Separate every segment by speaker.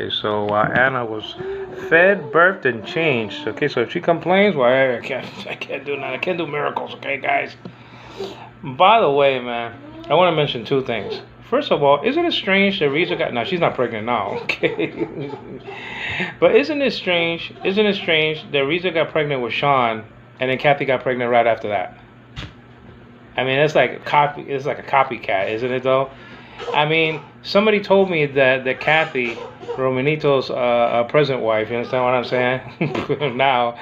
Speaker 1: Okay, so Anna was fed, birthed, and changed. Okay, so if she complains, well, I can't do that. I can't do miracles. Okay, guys. By the way, man, I want to mention two things. First of all, isn't it strange that Risa got? Now she's not pregnant now. Okay, but isn't it strange? Isn't it strange that Risa got pregnant with Sean, and then Kathy got pregnant right after that? I mean, it's like a copy. It's like a copycat, isn't it? Though. I mean, somebody told me that Kathy, Romanito's present wife, you understand what I'm saying? Now,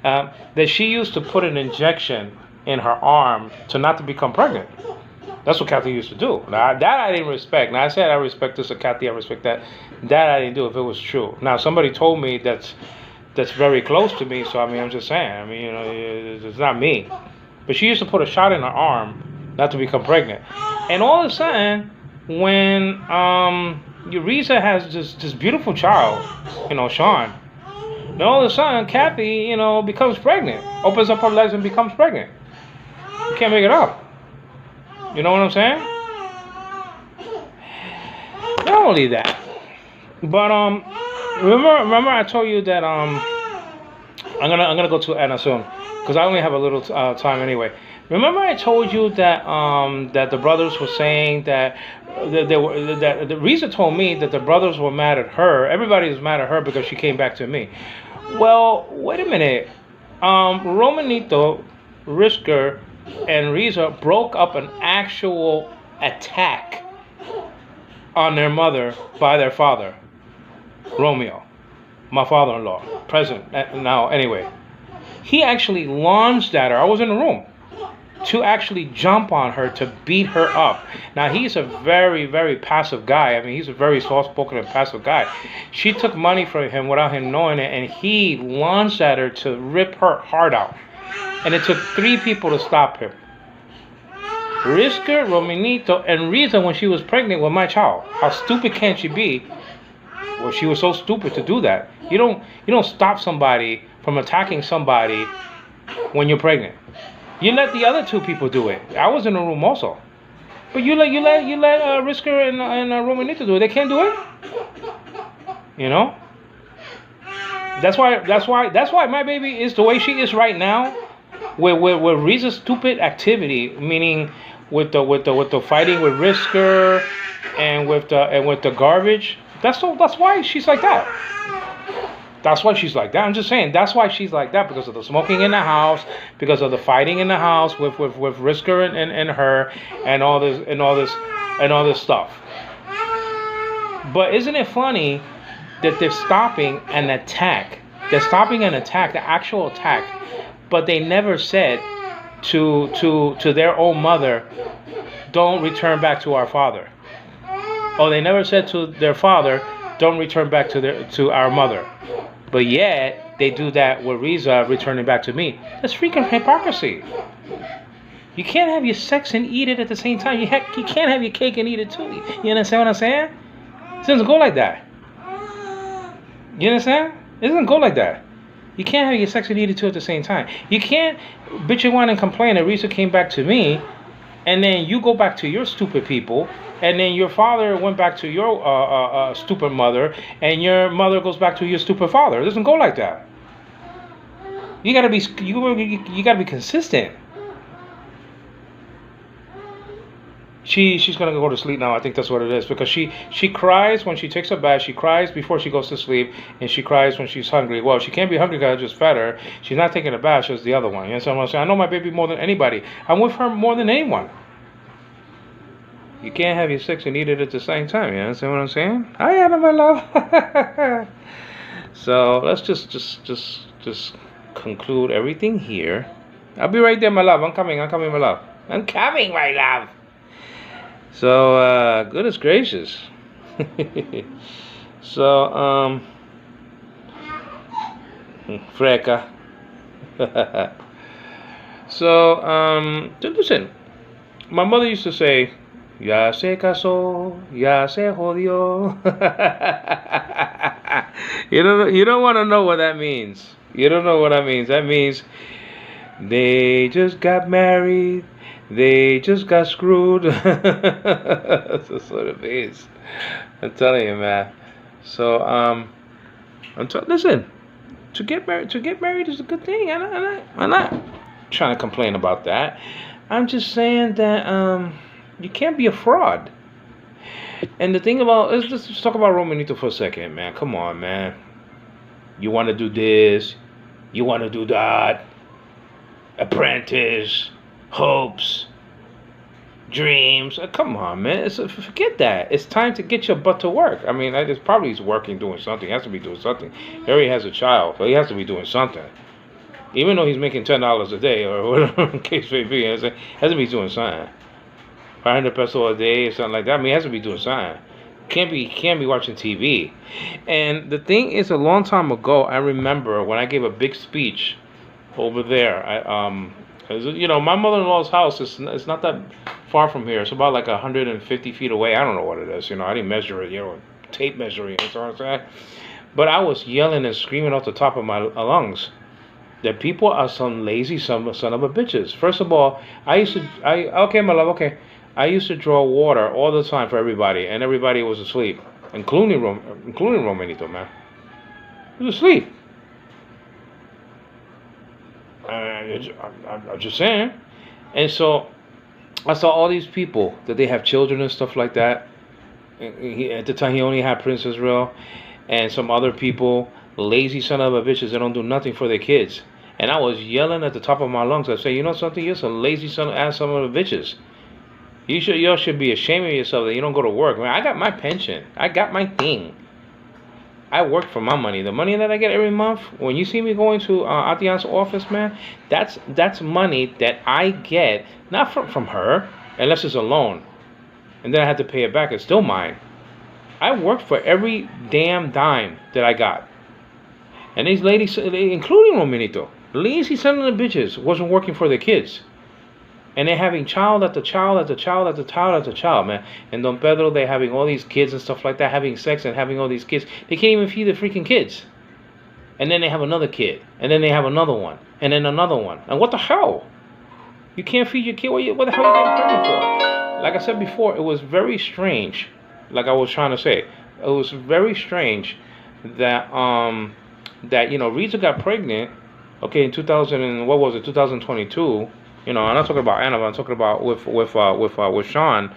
Speaker 1: that she used to put an injection in her arm to become pregnant. That's what Kathy used to do. Now, that I didn't respect. Now, I said I respect this of Kathy, I respect that. That I didn't do if it was true. Now, somebody told me that's very close to me, so I mean, I'm just saying. I mean, it's not me. But she used to put a shot in her arm not to become pregnant. And all of a sudden, when Risa has this beautiful child, Sean, then all of a sudden Kathy, becomes pregnant, opens up her legs and becomes pregnant. You can't make it up. You know what I'm saying? Not only that, but remember I told you that I'm gonna go to Anna soon because I only have a little time anyway. Remember I told you that that the brothers were saying that the Risa told me that the brothers were mad at her. Everybody was mad at her because she came back to me. Well, wait a minute. Romanito, Risker, and Risa broke up an actual attack on their mother by their father, Romeo, my father-in-law, present now. Anyway, he actually launched at her. I was in the room. To actually jump on her, to beat her up. Now, he's a very, very passive guy. I mean, he's a very soft-spoken and passive guy. She took money from him without him knowing it, and he launched at her to rip her heart out. And it took 3 people to stop him. Risker, Romanito, and Risa when she was pregnant with my child. How stupid can she be? Well, she was so stupid to do that. You don't stop somebody from attacking somebody when you're pregnant. You let the other 2 people do it. I was in the room also, but you let Risker and Romanito do it. They can't do it. That's why my baby is the way she is right now. With Risa's stupid activity, meaning with the fighting with Risker and with the garbage. That's why she's like that. That's why she's like that. I'm just saying. That's why she's like that, because of the smoking in the house, because of the fighting in the house with Risker and her, and all this stuff. But isn't it funny that they're stopping an attack? They're stopping an attack, the actual attack, but they never said to their own mother, "Don't return back to our father." Or they never said to their father, "Don't return back to our mother." But yet, they do that with Risa returning back to me. That's freaking hypocrisy. You can't have your sex and eat it at the same time. You can't have your cake and eat it too. You understand what I'm saying? It doesn't go like that. You understand? It doesn't go like that. You can't have your sex and eat it too at the same time. You can't bitch and whine and complain that Risa came back to me, and then you go back to your stupid people, and then your father went back to your stupid mother, and your mother goes back to your stupid father. It doesn't go like that. You gotta be consistent. She's gonna go to sleep now. I think that's what it is, because she cries when she takes a bath. She cries before she goes to sleep, and she cries when she's hungry. Well, she can't be hungry because I just fed her. She's not taking a bath. She's the other one. You understand what I'm saying? I know my baby more than anybody. I'm with her more than anyone. You can't have your sex and eat it at the same time. You understand what I'm saying? I am, my love. So let's just conclude everything here. I'll be right there, my love. I'm coming, my love. I'm coming, my love. So, goodness gracious. So, freca. So, listen. My mother used to say, "Ya se casó, ya se jodió." You don't want to know what that means. You don't know what that means. That means they just got married. They just got screwed. That's what it means. I'm telling you, man. So listen, to get married is a good thing. I'm not trying to complain about that. I'm just saying that you can't be a fraud. And the thing about let's just talk about Romanito for a second, man. Come on, man. You want to do this, you want to do that. Apprentice, hopes, dreams. Come on, man. Forget that. It's time to get your butt to work. I mean, it's probably he's working, doing something. He has to be doing something. He already has a child, so he has to be doing something. Even though he's making $10 a day or whatever the case may be, he has to be doing something. 500 pesos a day or something like that. I mean, he has to be doing something. Can't be watching TV. And the thing is, a long time ago, I remember when I gave a big speech over there. My mother-in-law's house is it's not that far from here. It's about like 150 feet away. I don't know what it is. I didn't measure it. Tape measuring. You know what I'm saying? But I was yelling and screaming off the top of my lungs that people are some lazy son of a bitches. First of all, okay, my love, okay. I used to draw water all the time for everybody, and everybody was asleep, including Romanito, man. He was asleep. I'm just saying. And so I saw all these people that they have children and stuff like that. At the time, he only had Prince Israel and some other people, lazy son of a bitches that don't do nothing for their kids. And I was yelling at the top of my lungs. I say, you know something? You're some lazy son of a bitches. Y'all should be ashamed of yourself that you don't go to work. Man, I got my pension. I got my thing. I work for my money. The money that I get every month, when you see me going to Atian's office, man, that's money that I get, not from her, unless it's a loan. And then I have to pay it back. It's still mine. I work for every damn dime that I got. And these ladies, including Romanito, lazy son of the bitches, wasn't working for their kids. And they're having child after child after child after child after child, man. And Don Pedro, they're having all these kids and stuff like that, having sex and having all these kids. They can't even feed the freaking kids. And then they have another kid. And then they have another one. And then another one. And what the hell? You can't feed your kid? What the hell are you getting pregnant for? Like I said before, it was very strange. Like I was trying to say. It was very strange that, Rita got pregnant, okay, in 2022. I'm not talking about Anna, but I'm talking about with Sean.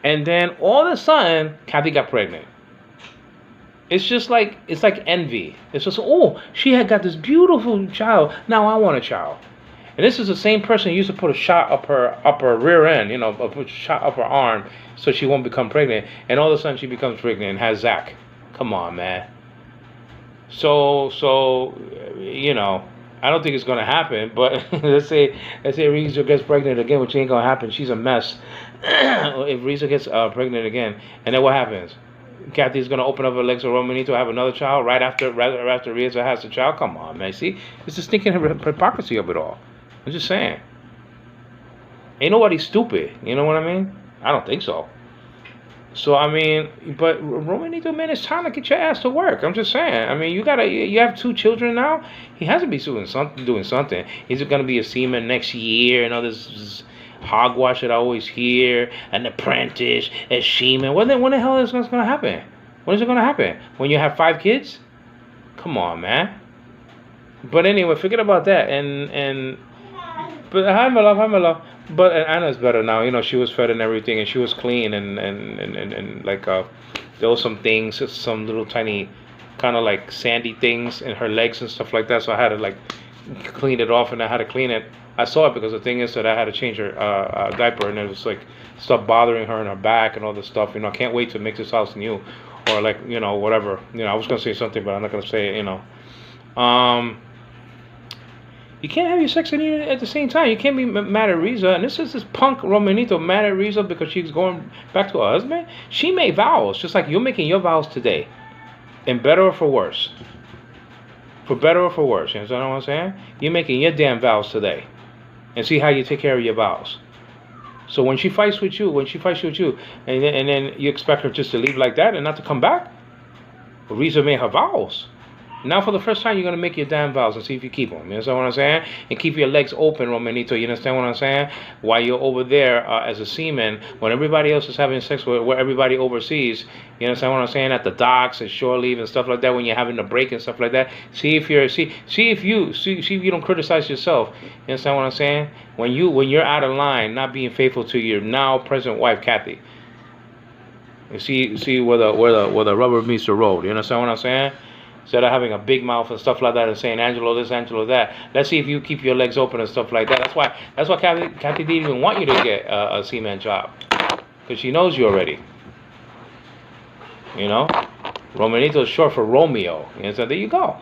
Speaker 1: And then all of a sudden, Kathy got pregnant. It's like envy. It's just, oh, she had got this beautiful child. Now I want a child. And this is the same person who used to put a shot up her rear end, put a shot up her arm so she won't become pregnant. And all of a sudden she becomes pregnant and has Zach. Come on, man. So I don't think it's gonna happen, but let's say Risa gets pregnant again, which ain't gonna happen. She's a mess. If Risa gets pregnant again, and then what happens? Kathy's gonna open up her legs for Romanito to have another child right after Risa has a child. Come on, man. See, it's the stinking hypocrisy of it all. I'm just saying. Ain't nobody stupid. You know what I mean? I don't think so. So I mean, but Romanito, man, it's time to get your ass to work. I'm just saying. I mean, you have 2 children now. He has to be doing something. He's gonna be a seaman next year and all this hogwash that I always hear. An apprentice, a seaman. When the hell is this gonna happen? When is it gonna happen? When you have 5 kids? Come on, man. But anyway, forget about that. But hi, my love. But Anna's better now. She was fed and everything, and she was clean, and like there was some things, some little tiny, kind of like sandy things in her legs and stuff like that. So I had to like clean it off, and I had to clean it. I saw it because the thing is that I had to change her diaper, and it was like stuff bothering her in her back and all this stuff. I can't wait to make this house new, or like whatever. I was gonna say something, but I'm not gonna say it. You can't have your sex and eat at the same time. You can't be mad at Riza. And this is this punk Romanito mad at Riza because she's going back to her husband. She made vows, just like you're making your vows today. And better or for worse. For better or for worse. You understand what I'm saying? You're making your damn vows today. And see how you take care of your vows. So when she fights with you, and then you expect her just to leave like that and not to come back? Riza made her vows. Now, for the first time, you're gonna make your damn vows and see if you keep them. You understand what I'm saying? And keep your legs open, Romanito. You understand what I'm saying? While you're over there as a seaman, when everybody else is having sex with where everybody overseas, you understand what I'm saying? At the docks and shore leave and stuff like that, when you're having a break and stuff like that. See if you don't criticize yourself. You understand what I'm saying? When you're out of line, not being faithful to your now present wife, Kathy. You see where the rubber meets the road. You understand what I'm saying? Instead of having a big mouth and stuff like that and saying Angelo this, Angelo that. Let's see if you keep your legs open and stuff like that. That's why Kathy didn't even want you to get a seaman job, because she knows you already. You know, Romanito is short for Romeo. And so there you go.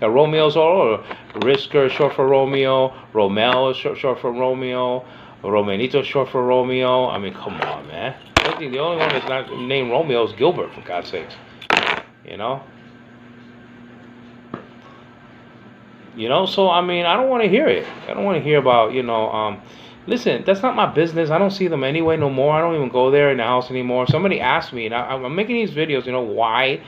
Speaker 1: The Romeo's all over. Risker is short for Romeo. Romel is short for Romeo. Romanito is short for Romeo. I mean, come on, man. I think the only one that's not named Romeo is Gilbert, for God's sakes. You know? So I mean, I don't want to hear it. I don't want to hear about, listen, that's not my business. I don't see them anyway no more. I don't even go there in the house anymore. Somebody asked me, and I'm making these videos, why?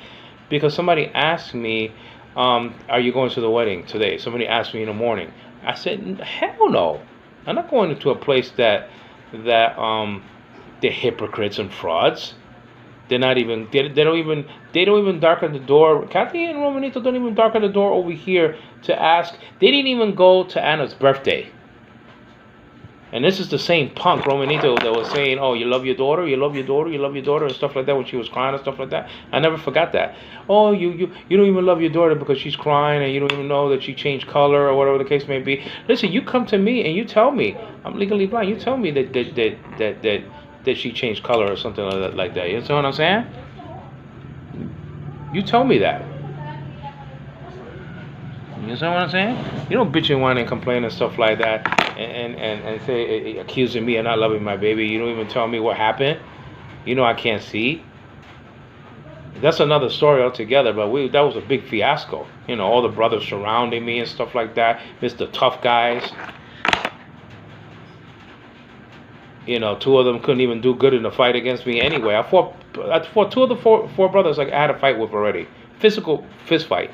Speaker 1: Because somebody asked me, are you going to the wedding today? Somebody asked me in the morning. I said, hell no. I'm not going to a place that they're hypocrites and frauds. They're not even. They don't even darken the door. Kathy and Romanito don't even darken the door over here to ask. They didn't even go to Anna's birthday. And this is the same punk Romanito that was saying, "Oh, you love your daughter, you love your daughter, you love your daughter," and stuff like that when she was crying and stuff like that. I never forgot that. Oh, you don't even love your daughter because she's crying, and you don't even know that she changed color or whatever the case may be. Listen, you come to me and you tell me I'm legally blind. You tell me that she changed color or something like that. You know what I'm saying? You tell me that. You know what I'm saying? You don't bitch and whine and complain and stuff like that and say, accusing me of not loving my baby. You don't even tell me what happened. I can't see. That's another story altogether, but that was a big fiasco. All the brothers surrounding me and stuff like that. Mr. Tough Guys. Two of them couldn't even do good in the fight against me anyway. I fought two of the four brothers I had a fight with already. Physical fist fight.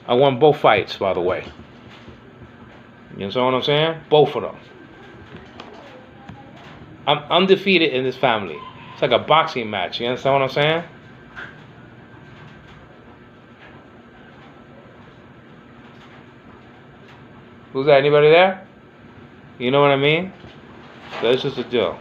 Speaker 1: I won both fights, by the way. You understand what I'm saying? Both of them. I'm undefeated in this family. It's like a boxing match. You understand what I'm saying? Who's that? Anybody there? You know what I mean? That's just the deal.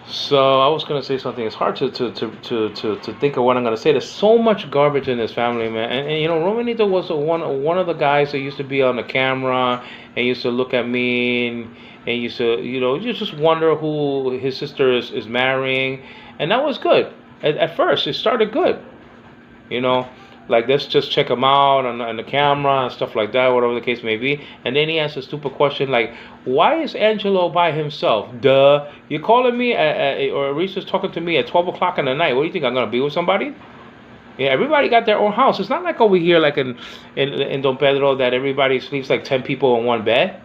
Speaker 1: So I was gonna say something. It's hard to think of what I'm gonna say. There's so much garbage in this family, man. And Romanito was one of the guys that used to be on the camera and used to look at me and used to you just wonder who his sister is marrying, and that was good. At first, it started good. Like, let's just check him out on the camera and stuff like that, whatever the case may be. And then he asks a stupid question like, why is Angelo by himself? Duh. You're calling me, or Reese's talking to me at 12 o'clock in the night. What do you think, I'm going to be with somebody? Yeah, everybody got their own house. It's not like over here, like in Don Pedro, that everybody sleeps like 10 people in one bed.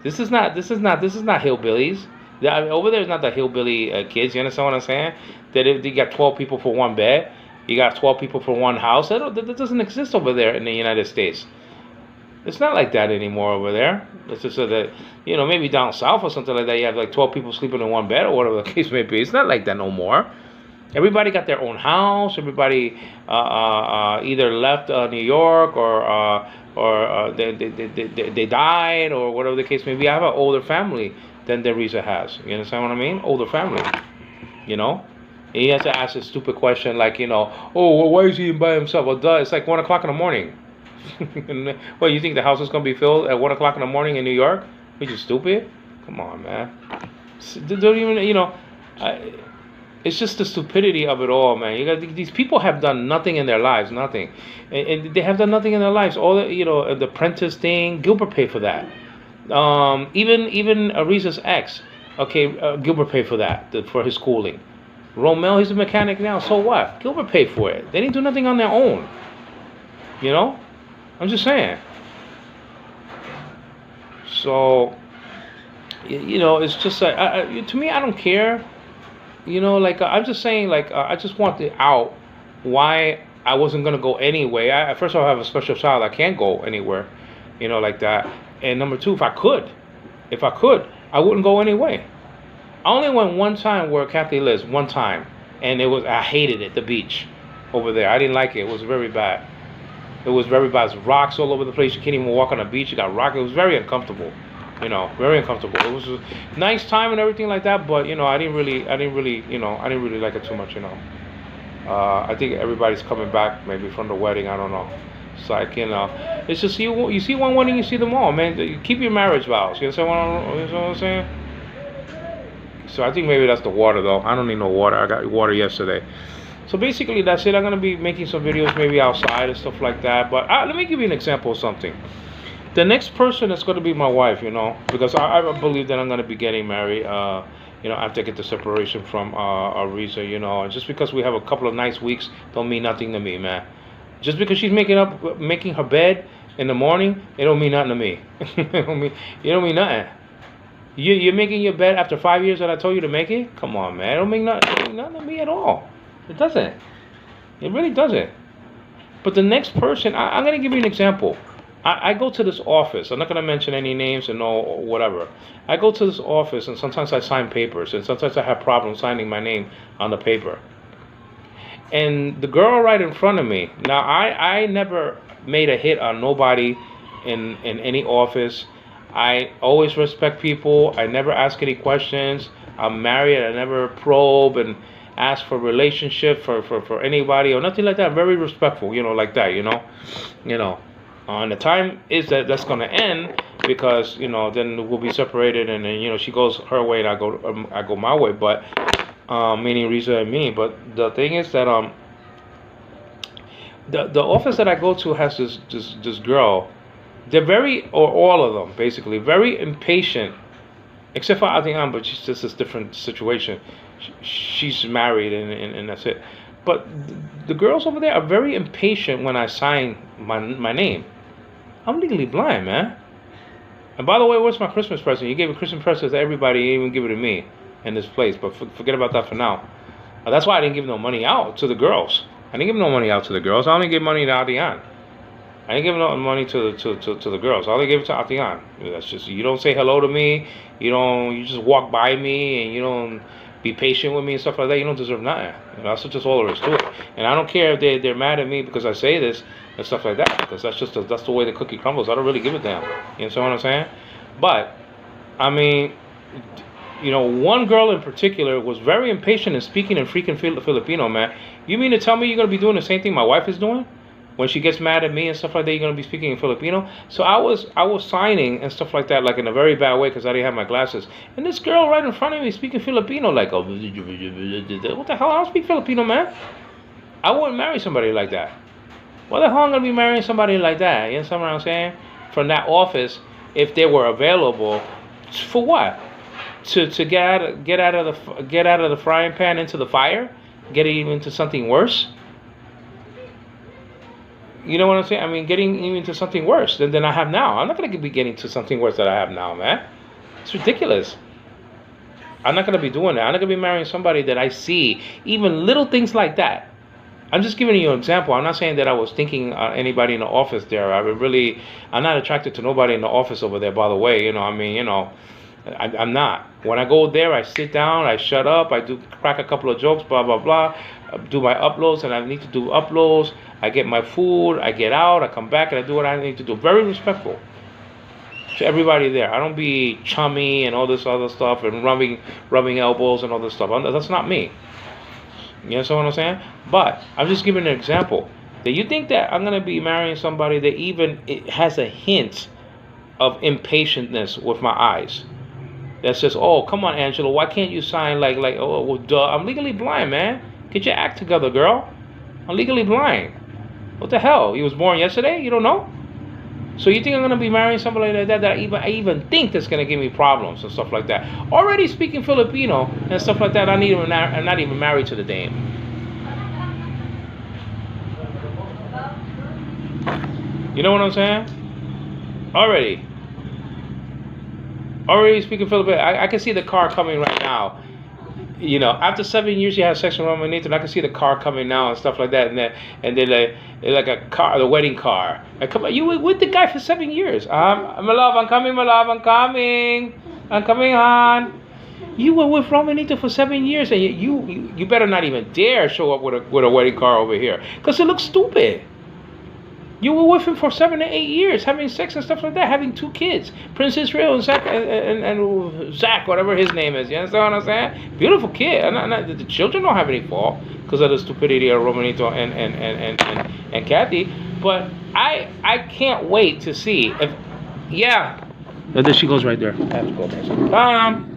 Speaker 1: This is not hillbillies. Over there is not the hillbilly kids. You understand what I'm saying? That if they got 12 people for one bed. You got 12 people for one house. That doesn't exist over there in the United States. It's not like that anymore over there. It's just so that, maybe down south or something like that, you have like 12 people sleeping in one bed or whatever the case may be. It's not like that no more. Everybody got their own house. Everybody either left New York or they died or whatever the case may be. I have an older family than Teresa has. You understand what I mean? Older family. He has to ask a stupid question like, oh, well, why is he by himself? Well, duh, it's like 1 o'clock in the morning. Well, you think the house is going to be filled at 1 o'clock in the morning in New York? Are you stupid? Come on, man. They don't even, it's just the stupidity of it all, man. These people have done nothing in their lives, nothing. And they have done nothing in their lives. All the apprentice thing, Gilbert paid for that. Even Ariza's ex, Gilbert paid for that, for his schooling. Romel, he's a mechanic now, so what? Gilbert paid for it. They didn't do nothing on their own. I'm just saying. So, it's just like, to me, I don't care. I'm just saying, I just want it out why I wasn't gonna go anyway. First of all, I have a special child. I can't go anywhere, like that. And number two, if I could, I wouldn't go anyway. I only went one time where Kathy lives, one time, and I hated it, the beach over there. I didn't like it. It was very bad. It was very bad. There's rocks all over the place. You can't even walk on the beach. You got rock. It was very uncomfortable. Very uncomfortable. It was a nice time and everything like that, but I didn't really like it too much. I think everybody's coming back maybe from the wedding. I don't know. It's like it's just you see one wedding, you see them all, man. You keep your marriage vows. You know what I'm saying? So I think maybe that's the water though. I don't need no water. I got water yesterday. So basically that's it. I'm gonna be making some videos maybe outside and stuff like that. But let me give you an example of something. The next person that's gonna be my wife, because I believe that I'm gonna be getting married. After I get the separation from Ariza, and just because we have a couple of nice weeks don't mean nothing to me, man. Just because she's making her bed in the morning, it don't mean nothing to me. It don't mean nothing. You're making your bed after 5 years that I told you to make it? Come on, man. It don't mean nothing to me at all. It doesn't. It really doesn't. But the next person, I'm going to give you an example. I go to this office. I'm not going to mention any names and whatever. I go to this office and sometimes I sign papers and sometimes I have problems signing my name on the paper. And the girl right in front of me, now I never made a hit on nobody in any office. I always respect people. I never ask any questions. I'm married. I never probe and ask for relationship for anybody or nothing like that. I'm very respectful, like that, And the time is that's going to end because, then we'll be separated and then, she goes her way and I go my way. But, meaning Risa and me. But the thing is that, the office that I go to has this girl. They're all of them, basically, very impatient, except for Adrian, but she's just a different situation. She's married and that's it. But the girls over there are very impatient when I sign my name. I'm legally blind, man. And by the way, what's my Christmas present? You gave a Christmas present to everybody, you didn't even give it to me in this place. But forget about that for now. That's why I didn't give no money out to the girls. I didn't give no money out to the girls. I only gave money to Adrian. I didn't give no money to the girls. I only gave it to Adrian. That's just, you don't say hello to me. You just walk by me and you don't be patient with me and stuff like that. You don't deserve nothing. That's just all there is to it. And I don't care if they're mad at me because I say this and stuff like that, because that's the way the cookie crumbles. I don't really give a damn. You know what I'm saying? But I mean, one girl in particular was very impatient in speaking in freaking Filipino, man. You mean to tell me you're gonna be doing the same thing my wife is doing? When she gets mad at me and stuff like that, you're gonna be speaking in Filipino. So I was signing and stuff like that, like in a very bad way because I didn't have my glasses. And this girl right in front of me speaking Filipino, like, oh, what the hell? I don't speak Filipino, man. I wouldn't marry somebody like that. Why the hell I'm gonna be marrying somebody like that? You know what I'm saying? From that office, if they were available, for what? To get out of the frying pan into the fire, get it into something worse. You know what I'm saying? I mean, getting even to something worse than I have now. I'm not going to be getting to something worse that I have now, man. It's ridiculous. I'm not going to be doing that. I'm not going to be marrying somebody that I see even little things like that. I'm just giving you an example. I'm not saying that I was thinking anybody in the office there. I'm not attracted to nobody in the office over there, by the way. I'm not. When I go there, I sit down, I shut up, I crack a couple of jokes, blah, blah, blah. Do my uploads, and I need to do uploads. I get my food, I get out, I come back, and I do what I need to do. Very respectful to everybody there. I don't be chummy and all this other stuff and rubbing elbows and all this stuff. That's not me. You know what I'm saying? But I'm just giving an example. That you think that I'm going to be marrying somebody that even it has a hint of impatientness with my eyes. That says, oh, come on, Angelo, why can't you sign like oh, well, duh. I'm legally blind, man. Get your act together, girl. I'm legally blind. What the hell? You was born yesterday? You don't know? So you think I'm gonna be marrying somebody like that I even think that's gonna give me problems and stuff like that? Already speaking Filipino and stuff like that, I'm not even married to the dame. You know what I'm saying? Already speaking Filipino. I can see the car coming right now. you know, after 7 years you have sex with Romanito, and I can see the car coming now and stuff like that, and then like a car, the wedding car. Like, come on, you were with the guy for 7 years. My love, I'm coming, my love, I'm coming on. You were with Romanito for 7 years, and you better not even dare show up with a wedding car over here, cause it looks stupid. You were with him for 7 to 8 years, having sex and stuff like that, having 2 kids, Prince Israel and Zach, and Zach, whatever his name is. You understand what I'm saying? Beautiful kid. The children don't have any fault because of the stupidity of Romanito and Kathy. But I can't wait to see if, yeah. There she goes right there. I have to go there.